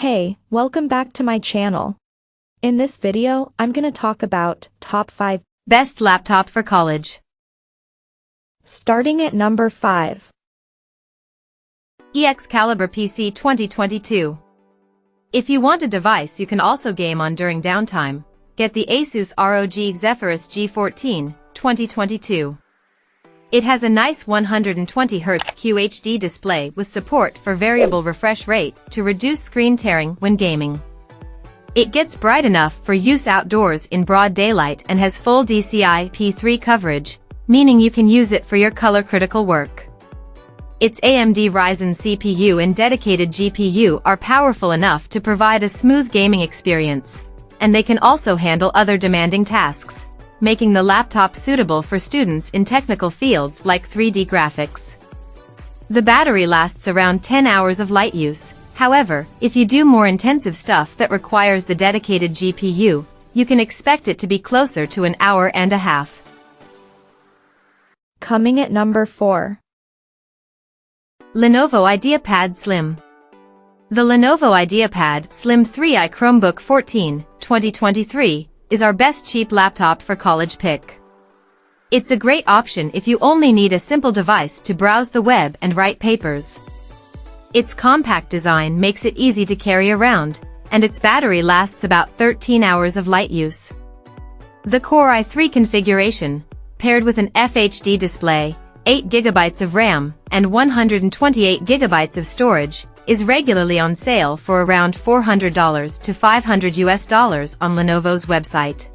Hey, welcome back to my channel. In this video, I'm gonna talk about top 5 best laptop for college. Starting at number 5. EXCaliberPC 2022. If you want a device you can also game on during downtime, get the Asus ROG Zephyrus G14 2022. It has a nice 120Hz QHD display with support for variable refresh rate to reduce screen tearing when gaming. It gets bright enough for use outdoors in broad daylight and has full DCI-P3 coverage, meaning you can use it for your color-critical work. Its AMD Ryzen CPU and dedicated GPU are powerful enough to provide a smooth gaming experience, and they can also handle other demanding tasks, making the laptop suitable for students in technical fields like 3D graphics. The battery lasts around 10 hours of light use. However, if you do more intensive stuff that requires the dedicated GPU, you can expect it to be closer to an hour and a half. Coming at number 4. Lenovo IdeaPad Slim. The Lenovo IdeaPad Slim 3i Chromebook 14, 2023, is our best cheap laptop for college pick. It's a great option if you only need a simple device to browse the web and write papers. Its compact design makes it easy to carry around, and its battery lasts about 13 hours of light use. The Core i3 configuration, paired with an FHD display, 8GB of RAM, and 128GB of storage, is regularly on sale for around $400 to $500 on Lenovo's website.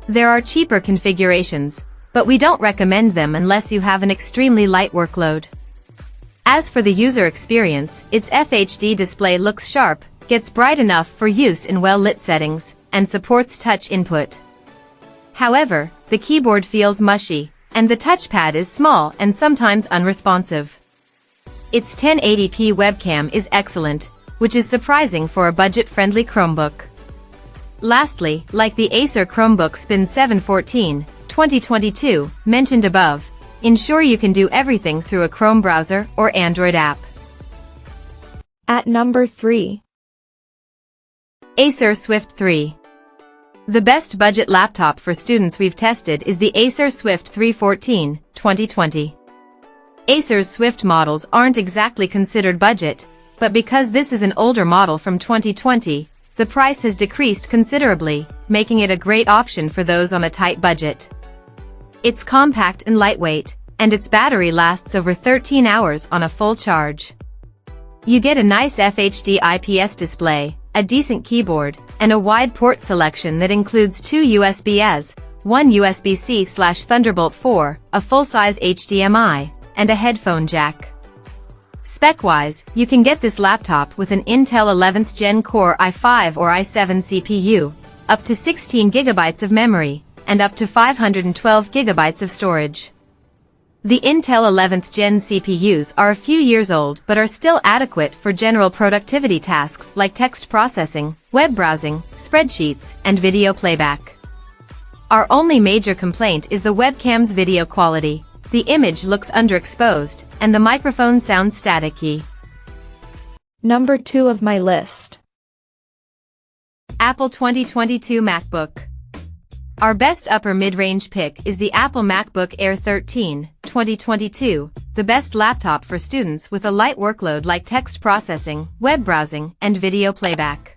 There are cheaper configurations, but we don't recommend them unless you have an extremely light workload. As for the user experience, its FHD display looks sharp, gets bright enough for use in well-lit settings, and supports touch input. However, the keyboard feels mushy, and the touchpad is small and sometimes unresponsive. Its 1080p webcam is excellent, which is surprising for a budget-friendly Chromebook. Lastly, like the Acer Chromebook Spin 714, 2022, mentioned above, ensure you can do everything through a Chrome browser or Android app. At number 3. Acer Swift 3. The best budget laptop for students we've tested is the Acer Swift 314, 2020. Acer's Swift models aren't exactly considered budget, but because this is an older model from 2020, the price has decreased considerably, making it a great option for those on a tight budget. It's compact and lightweight, and its battery lasts over 13 hours on a full charge. You get a nice FHD IPS display, a decent keyboard, and a wide port selection that includes 2 USB-As, 1 USB-C/Thunderbolt 4, a full-size HDMI, and a headphone jack. Spec-wise, you can get this laptop with an Intel 11th Gen Core i5 or i7 CPU, up to 16GB of memory, and up to 512GB of storage. The Intel 11th Gen CPUs are a few years old but are still adequate for general productivity tasks like text processing, web browsing, spreadsheets, and video playback. Our only major complaint is the webcam's video quality. The image looks underexposed, and the microphone sounds staticky. Number 2 of my list. Apple 2022 MacBook. Our best upper mid-range pick is the Apple MacBook Air 13, 2022, the best laptop for students with a light workload like text processing, web browsing, and video playback.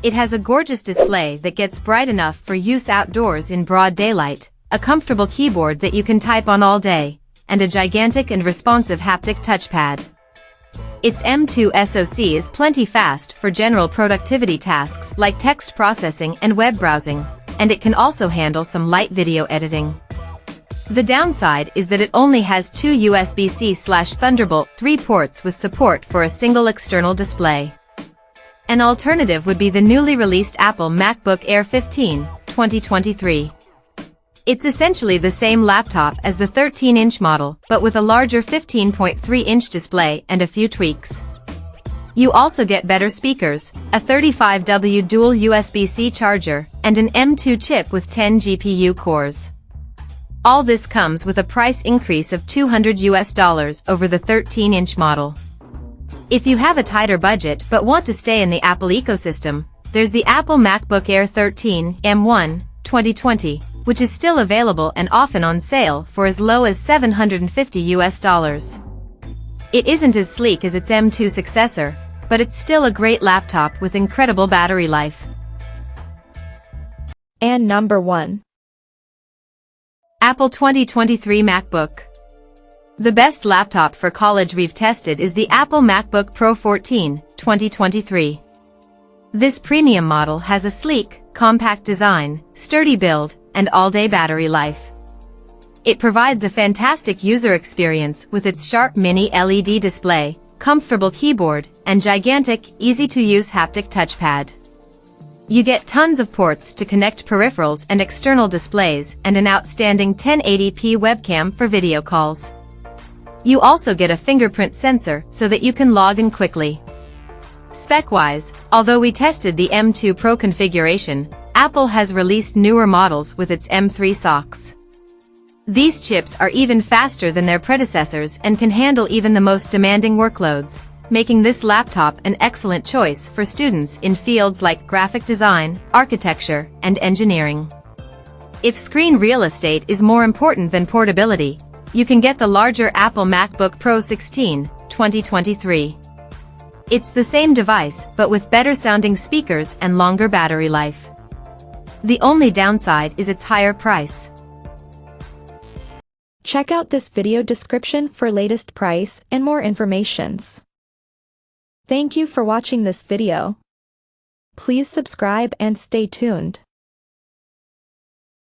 It has a gorgeous display that gets bright enough for use outdoors in broad daylight, a comfortable keyboard that you can type on all day, and a gigantic and responsive haptic touchpad. Its M2 SoC is plenty fast for general productivity tasks like text processing and web browsing, and it can also handle some light video editing. The downside is that it only has 2 USB-C/Thunderbolt 3 ports with support for a single external display. An alternative would be the newly released Apple MacBook Air 15, 2023. It's essentially the same laptop as the 13-inch model, but with a larger 15.3-inch display and a few tweaks. You also get better speakers, a 35W dual USB-C charger, and an M2 chip with 10 GPU cores. All this comes with a price increase of $200 over the 13-inch model. If you have a tighter budget but want to stay in the Apple ecosystem, there's the Apple MacBook Air 13 M1 2020, which is still available and often on sale for as low as $750. It isn't as sleek as its M2 successor, but it's still a great laptop with incredible battery life. And number 1. Apple 2023 MacBook. The best laptop for college we've tested is the Apple MacBook Pro 14 2023. This premium model has a sleek, compact design, sturdy build, and all-day battery life. It provides a fantastic user experience with its sharp mini LED display, comfortable keyboard, and gigantic, easy-to-use haptic touchpad. You get tons of ports to connect peripherals and external displays and an outstanding 1080p webcam for video calls. You also get a fingerprint sensor so that you can log in quickly. Spec-wise, although we tested the M2 Pro configuration, Apple has released newer models with its M3 SoCs. These chips are even faster than their predecessors and can handle even the most demanding workloads, making this laptop an excellent choice for students in fields like graphic design, architecture, and engineering. If screen real estate is more important than portability, you can get the larger Apple MacBook Pro 16 2023. It's the same device but with better sounding speakers and longer battery life. The only downside is its higher price. Check out this video description for latest price and more informations. Thank you for watching this video. Please subscribe and stay tuned.